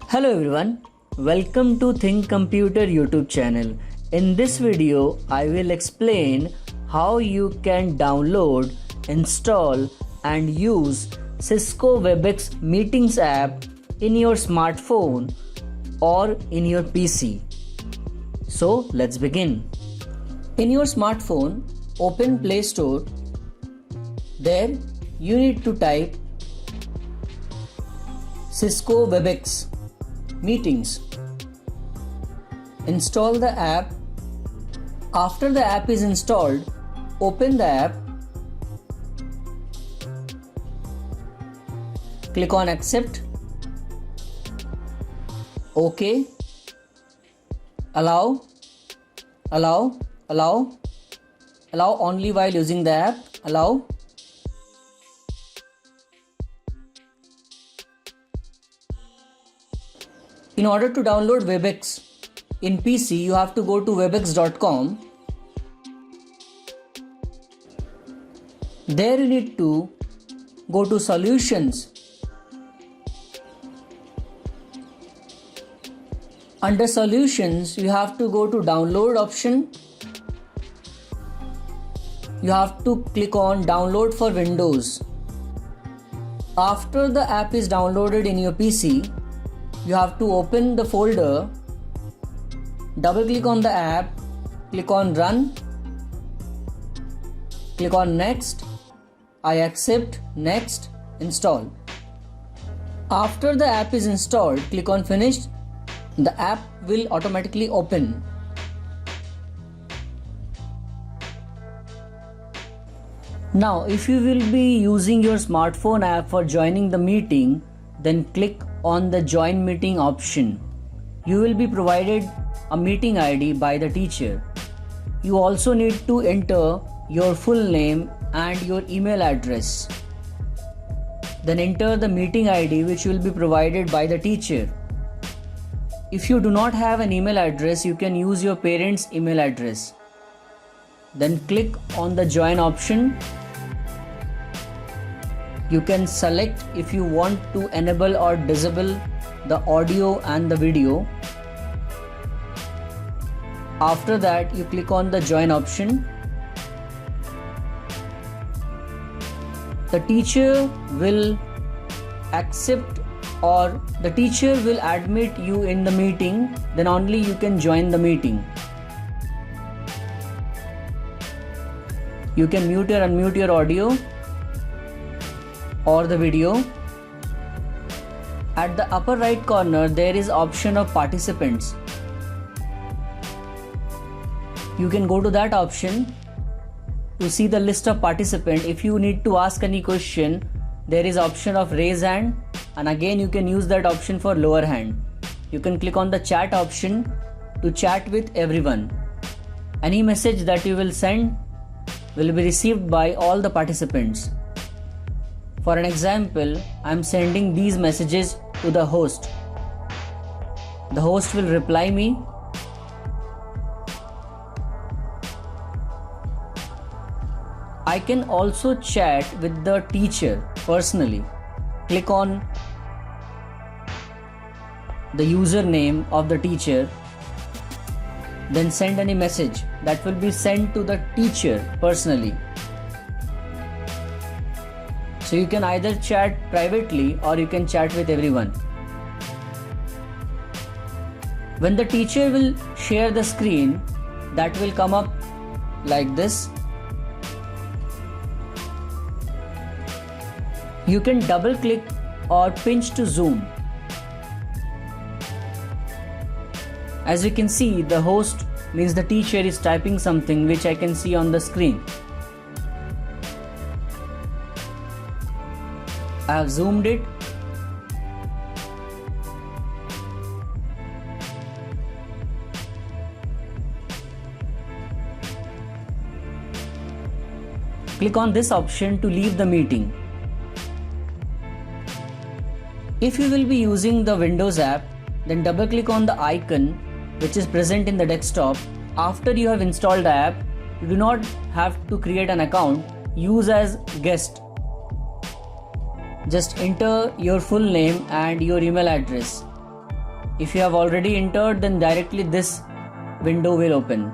Hello everyone, welcome to Think Computer YouTube channel. In this video, I will explain how you can download, install and use Cisco Webex Meetings app in your smartphone or in your PC. So let's begin. In your smartphone, open Play Store. There you need to type Cisco Webex Meetings. Install the app. After the app is installed, open the app. Click on Accept. OK. Allow only while using the app. Allow. In order to download Webex in PC, you have to go to webex.com. There you need to go to Solutions. Under Solutions, you have to go to Download option. You have to click on Download for Windows. After the app is downloaded in your PC, you have to open the folder, double click on the app, click on Run, click on Next, I accept, Next, Install. After the app is installed, click on Finish. The app will automatically open. Now, if you will be using your smartphone app for joining the meeting, then click on the Join Meeting option. You will be provided a meeting ID by the teacher. You also need to enter your full name and your email address. Then enter the meeting ID which will be provided by the teacher. If you do not have an email address, you can use your parents' email address. Then click on the Join option. You can select if you want to enable or disable the audio and the video. After that, you click on the Join option. The teacher will accept or the teacher will admit you in the meeting, then only you can join the meeting. You can mute or unmute your audio or the video. At the upper right corner, there is option of participants. You can go to that option to see the list of participants. If you need to ask any question, there is option of raise hand, and again you can use that option for lower hand. You can click on the chat option to chat with everyone. Any message that you will send will be received by all the participants. For an example, I am sending these messages to the host. The host will reply me. I can also chat with the teacher personally. Click on the username of the teacher, then send any message that will be sent to the teacher personally. So you can either chat privately or you can chat with everyone. When the teacher will share the screen, that will come up like this. You can double click or pinch to zoom. As you can see, the host means the teacher is typing something which I can see on the screen. I have zoomed it. Click on this option to leave the meeting. If you will be using the Windows app, then double click on the icon which is present in the desktop. After you have installed the app, you do not have to create an account. Use as guest. Just enter your full name and your email address. If you have already entered, then directly this window will open.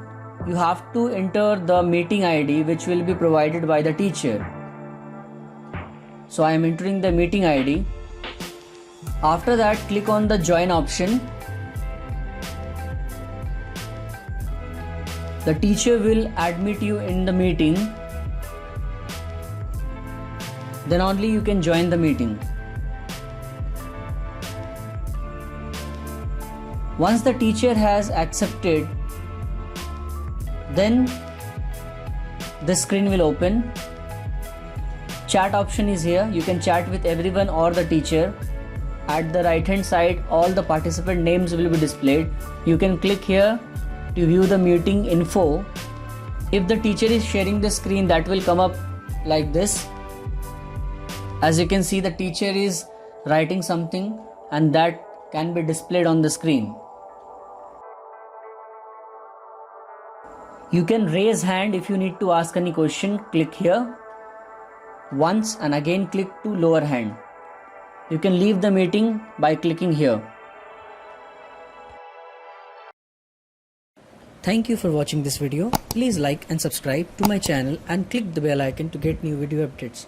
You have to enter the meeting ID which will be provided by the teacher. So I am entering the meeting ID. After that, click on the join option. The teacher will admit you in the meeting. Then only you can join the meeting. Once the teacher has accepted, then the screen will open. Chat option is here. You can chat with everyone or the teacher. At the right hand side, all the participant names will be displayed. You can click here to view the meeting info. If the teacher is sharing the screen, that will come up like this. As you can see, the teacher is writing something and that can be displayed on the screen. You can raise hand if you need to ask any question. Click here once and again click to lower hand. You can leave the meeting by clicking here. Thank you for watching this video. Please like and subscribe to my channel and click the bell icon to get new video updates.